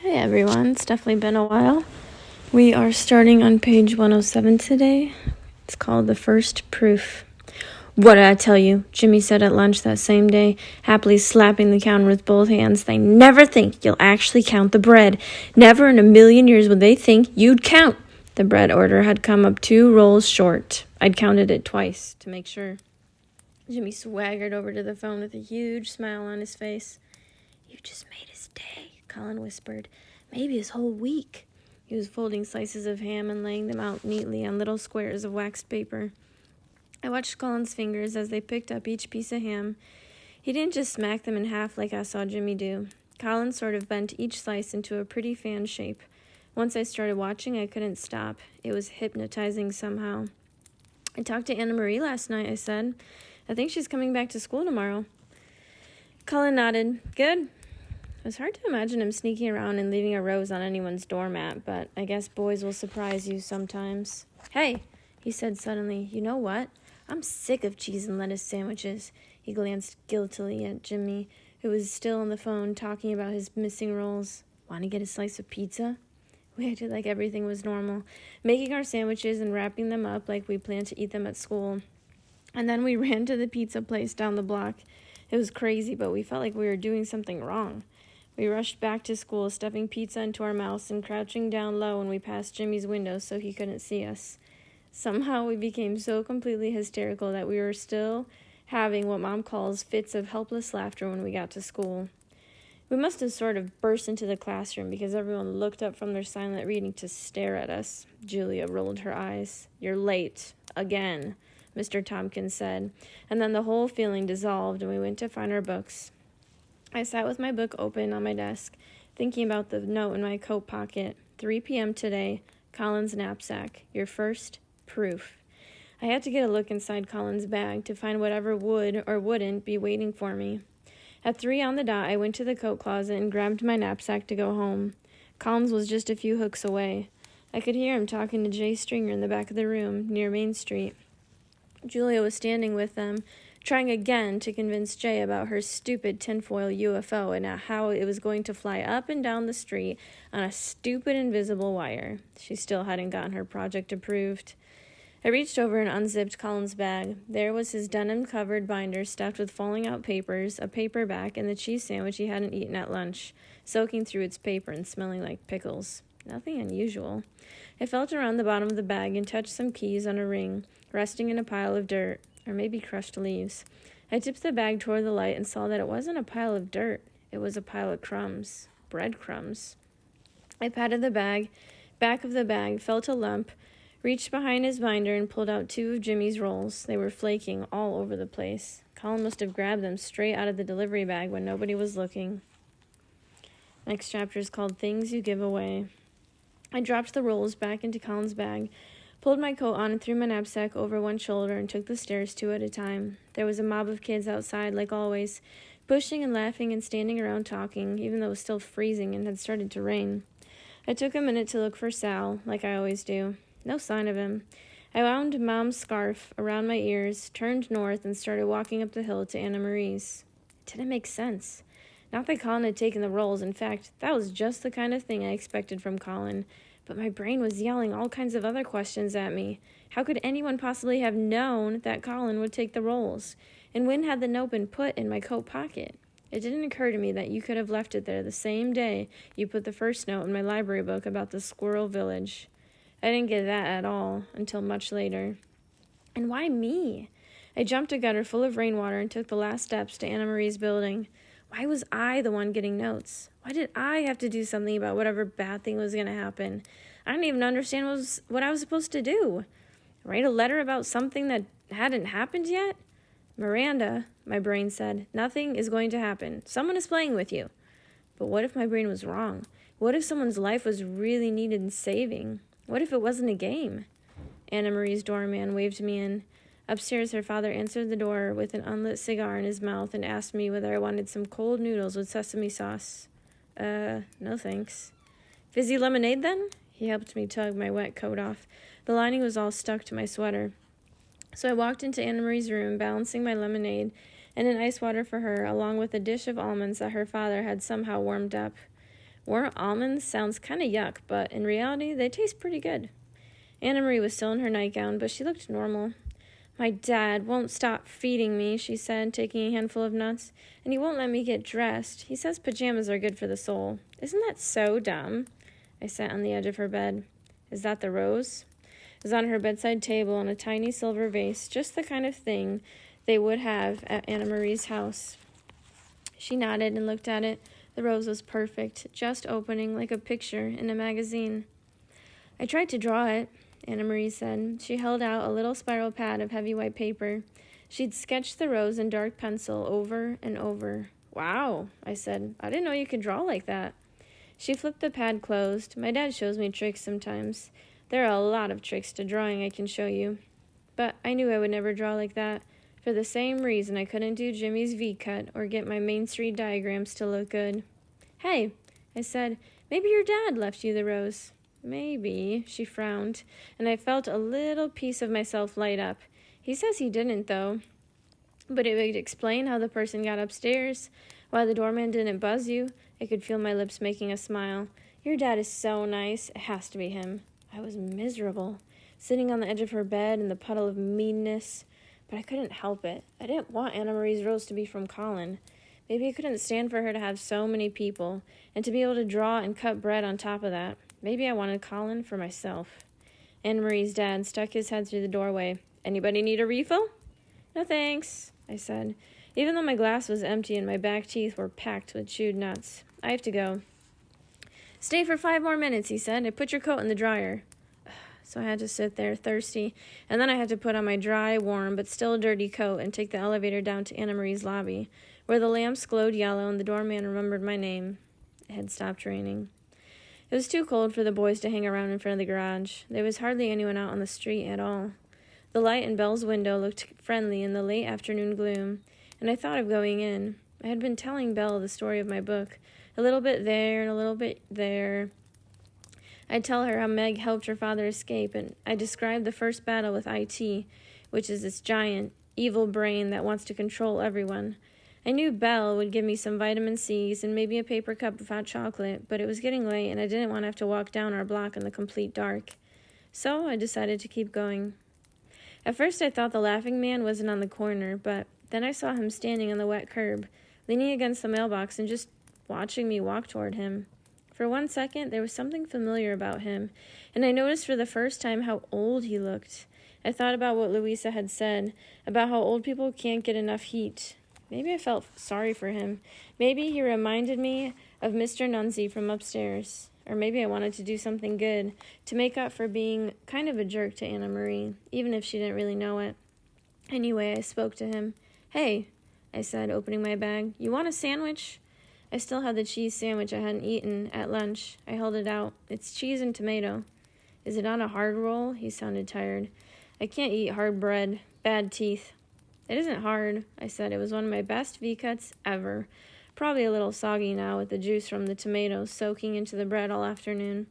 Hey everyone, it's definitely been a while. We are starting on page 107 today. It's called The First Proof. What did I tell you? Jimmy said at lunch that same day, happily slapping the counter with both hands. They never think you'll actually count the bread. Never in a million years would they think you'd count. The bread order had come up 2 rolls short. I'd counted it twice to make sure. Jimmy swaggered over to the phone with a huge smile on his face. You just made his day, Colin whispered. Maybe his whole week. He was folding slices of ham and laying them out neatly on little squares of waxed paper. I watched Colin's fingers as they picked up each piece of ham. He didn't just smack them in half like I saw Jimmy do. Colin sort of bent each slice into a pretty fan shape. Once I started watching, I couldn't stop. It was hypnotizing somehow. I talked to Anna Marie last night, I said. I think she's coming back to school tomorrow. Colin nodded. Good. It was hard to imagine him sneaking around and leaving a rose on anyone's doormat, but I guess boys will surprise you sometimes. Hey, he said suddenly, you know what? I'm sick of cheese and lettuce sandwiches. He glanced guiltily at Jimmy, who was still on the phone talking about his missing rolls. Want to get a slice of pizza? We acted like everything was normal, making our sandwiches and wrapping them up like we planned to eat them at school. And then we ran to the pizza place down the block. It was crazy, but we felt like we were doing something wrong. We rushed back to school, stuffing pizza into our mouths and crouching down low when we passed Jimmy's window so he couldn't see us. Somehow we became so completely hysterical that we were still having what Mom calls fits of helpless laughter when we got to school. We must have sort of burst into the classroom because everyone looked up from their silent reading to stare at us. Julia rolled her eyes. You're late. Again, Mr. Tompkins said. And then the whole feeling dissolved and we went to find our books. I sat with my book open on my desk, thinking about the note in my coat pocket. 3 p.m. today, Colin's knapsack. Your first proof. I had to get a look inside Colin's bag to find whatever would or wouldn't be waiting for me. At 3 on the dot, I went to the coat closet and grabbed my knapsack to go home. Colin's was just a few hooks away. I could hear him talking to Jay Stringer in the back of the room, near Main Street. Julia was standing with them, trying again to convince Jay about her stupid tinfoil UFO and how it was going to fly up and down the street on a stupid invisible wire. She still hadn't gotten her project approved. I reached over and unzipped Colin's bag. There was his denim-covered binder stuffed with falling-out papers, a paperback, and the cheese sandwich he hadn't eaten at lunch, soaking through its paper and smelling like pickles. Nothing unusual. I felt around the bottom of the bag and touched some keys on a ring, resting in a pile of dirt. Or maybe crushed leaves. I tipped the bag toward the light and saw that it wasn't a pile of dirt. It was a pile of crumbs. Breadcrumbs. I patted the back of the bag, felt a lump, reached behind his binder and pulled out 2 of Jimmy's rolls. They were flaking all over the place. Colin must have grabbed them straight out of the delivery bag when nobody was looking. Next chapter is called Things You Give Away. I dropped the rolls back into Colin's bag, pulled my coat on and threw my knapsack over one shoulder and took the stairs 2 at a time. There was a mob of kids outside, like always, pushing and laughing and standing around talking, even though it was still freezing and had started to rain. I took a minute to look for Sal, like I always do. No sign of him. I wound Mom's scarf around my ears, turned north, and started walking up the hill to Anna Marie's. It didn't make sense. Not that Colin had taken the rolls. In fact, that was just the kind of thing I expected from Colin. But my brain was yelling all kinds of other questions at me. How could anyone possibly have known that Colin would take the rolls? And when had the note been put in my coat pocket? It didn't occur to me that you could have left it there the same day you put the first note in my library book about the Squirrel Village. I didn't get that at all until much later. And why me? I jumped a gutter full of rainwater and took the last steps to Anna Marie's building. Why was I the one getting notes? Why did I have to do something about whatever bad thing was going to happen? I didn't even understand what I was supposed to do. Write a letter about something that hadn't happened yet? Miranda, my brain said, nothing is going to happen. Someone is playing with you. But what if my brain was wrong? What if someone's life was really needed saving? What if it wasn't a game? Anna Marie's doorman waved me in. Upstairs, her father answered the door with an unlit cigar in his mouth and asked me whether I wanted some cold noodles with sesame sauce. No thanks. Fizzy lemonade, then? He helped me tug my wet coat off. The lining was all stuck to my sweater. So I walked into Anna Marie's room, balancing my lemonade and an ice water for her, along with a dish of almonds that her father had somehow warmed up. Warm almonds sounds kind of yuck, but in reality, they taste pretty good. Anna Marie was still in her nightgown, but she looked normal. My dad won't stop feeding me, she said, taking a handful of nuts, and he won't let me get dressed. He says pajamas are good for the soul. Isn't that so dumb? I sat on the edge of her bed. Is that the rose? It was on her bedside table on a tiny silver vase, just the kind of thing they would have at Anna Marie's house. She nodded and looked at it. The rose was perfect, just opening like a picture in a magazine. I tried to draw it, Anna Marie said. She held out a little spiral pad of heavy white paper. She'd sketched the rose in dark pencil over and over. Wow, I said. I didn't know you could draw like that. She flipped the pad closed. My dad shows me tricks sometimes. There are a lot of tricks to drawing I can show you. But I knew I would never draw like that. For the same reason I couldn't do Jimmy's V-cut or get my Main Street diagrams to look good. Hey, I said, maybe your dad left you the rose. Maybe, she frowned, and I felt a little piece of myself light up. He says he didn't, though. But it would explain how the person got upstairs. Why the doorman didn't buzz you. I could feel my lips making a smile. Your dad is so nice. It has to be him. I was miserable, sitting on the edge of her bed in the puddle of meanness. But I couldn't help it. I didn't want Anna Marie's rose to be from Colin. Maybe I couldn't stand for her to have so many people, and to be able to draw and cut bread on top of that. Maybe I wanted Colin for myself. Anna Marie's dad stuck his head through the doorway. Anybody need a refill? No thanks, I said, even though my glass was empty and my back teeth were packed with chewed nuts. I have to go. Stay for 5 more minutes, he said. I put your coat in the dryer. So I had to sit there thirsty, and then I had to put on my dry, warm, but still dirty coat and take the elevator down to Anna Marie's lobby, where the lamps glowed yellow and the doorman remembered my name. It had stopped raining. It was too cold for the boys to hang around in front of the garage. There was hardly anyone out on the street at all. The light in Belle's window looked friendly in the late afternoon gloom, and I thought of going in. I had been telling Belle the story of my book, a little bit there and a little bit there. I'd tell her how Meg helped her father escape, and I described the first battle with IT, which is this giant, evil brain that wants to control everyone. I knew Belle would give me some vitamin C's and maybe a paper cup of hot chocolate, but it was getting late and I didn't want to have to walk down our block in the complete dark. So I decided to keep going. At first I thought the laughing man wasn't on the corner, but then I saw him standing on the wet curb, leaning against the mailbox and just watching me walk toward him. For 1 second, there was something familiar about him, and I noticed for the first time how old he looked. I thought about what Louisa had said, about how old people can't get enough heat. Maybe I felt sorry for him. Maybe he reminded me of Mr. Nunzi from upstairs. Or maybe I wanted to do something good, to make up for being kind of a jerk to Anna Marie, even if she didn't really know it. Anyway, I spoke to him. Hey, I said, opening my bag, you want a sandwich? I still had the cheese sandwich I hadn't eaten at lunch. I held it out. It's cheese and tomato. Is it on a hard roll? He sounded tired. I can't eat hard bread. Bad teeth. It isn't hard, I said. It was one of my best V-cuts ever. Probably a little soggy now with the juice from the tomatoes soaking into the bread all afternoon.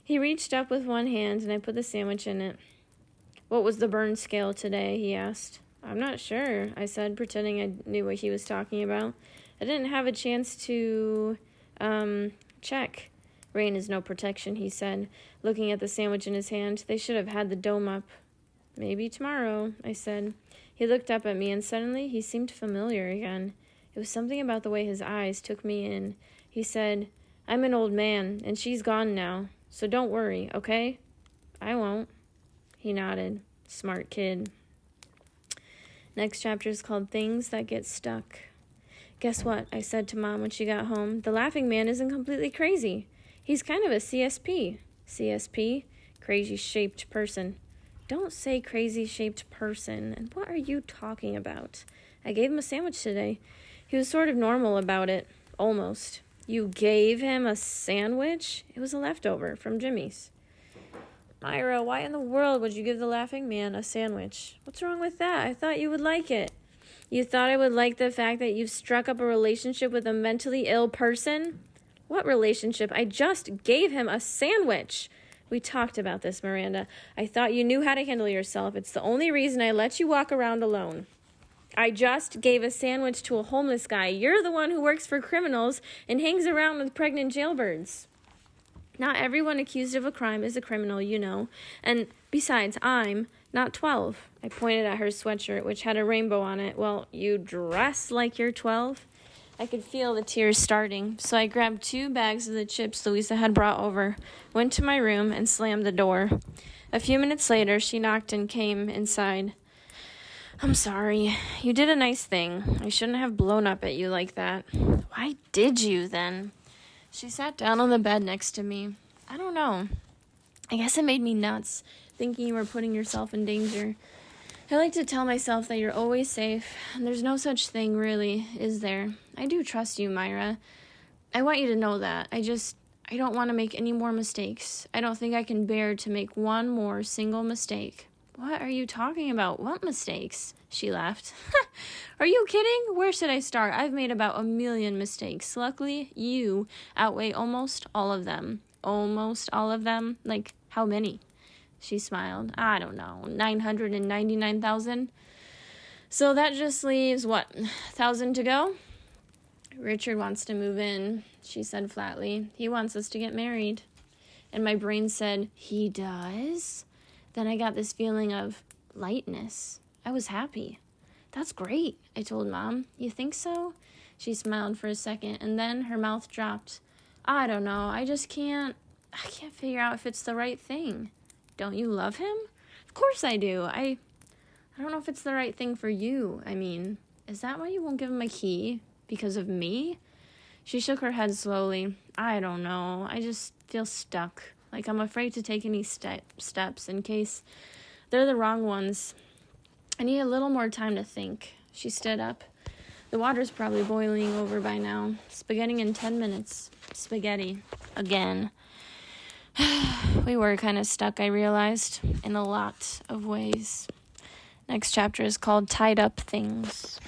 He reached up with one hand and I put the sandwich in it. What was the burn scale today? He asked. I'm not sure, I said, pretending I knew what he was talking about. I didn't have a chance to, check. Rain is no protection, he said, looking at the sandwich in his hand. They should have had the dome up. Maybe tomorrow, I said. He looked up at me, and suddenly he seemed familiar again. It was something about the way his eyes took me in. He said, I'm an old man, and she's gone now, so don't worry, okay? I won't. He nodded. Smart kid. Next chapter is called Things That Get Stuck. Guess what? I said to Mom when she got home. The laughing man isn't completely crazy. He's kind of a CSP. CSP? Crazy-shaped person. Don't say crazy-shaped person. And what are you talking about? I gave him a sandwich today. He was sort of normal about it. Almost. You gave him a sandwich? It was a leftover from Jimmy's. Myra, why in the world would you give the laughing man a sandwich? What's wrong with that? I thought you would like it. You thought I would like the fact that you've struck up a relationship with a mentally ill person? What relationship? I just gave him a sandwich. We talked about this, Miranda. I thought you knew how to handle yourself. It's the only reason I let you walk around alone. I just gave a sandwich to a homeless guy. You're the one who works for criminals and hangs around with pregnant jailbirds. Not everyone accused of a crime is a criminal, you know. And besides, I'm not 12. I pointed at her sweatshirt, which had a rainbow on it. Well, you dress like you're 12. I could feel the tears starting, so I grabbed 2 bags of the chips Louisa had brought over, went to my room, and slammed the door. A few minutes later, she knocked and came inside. I'm sorry. You did a nice thing. I shouldn't have blown up at you like that. Why did you, then? She sat down on the bed next to me. I don't know. I guess it made me nuts, thinking you were putting yourself in danger. I like to tell myself that you're always safe, and there's no such thing, really, is there? I do trust you, Myra. I want you to know that. I don't want to make any more mistakes. I don't think I can bear to make one more single mistake. What are you talking about? What mistakes? She laughed. Are you kidding? Where should I start? I've made about 1,000,000 mistakes. Luckily, you outweigh almost all of them. Almost all of them? Like, how many? She smiled. I don't know, 999,000? So that just leaves, 1,000 to go? Richard wants to move in, she said flatly. He wants us to get married. And my brain said, he does? Then I got this feeling of lightness. I was happy. That's great, I told Mom. You think so? She smiled for a second, and then her mouth dropped. I don't know. I can't figure out if it's the right thing. Don't you love him? Of course I do. I don't know if it's the right thing for you. I mean, is that why you won't give him a key? Because of me? She shook her head slowly. I don't know. I just feel stuck. Like I'm afraid to take any steps in case they're the wrong ones. I need a little more time to think. She stood up. The water's probably boiling over by now. Spaghetti in 10 minutes. Spaghetti. Again. We were kind of stuck, I realized, in a lot of ways. Next chapter is called Tied Up Things.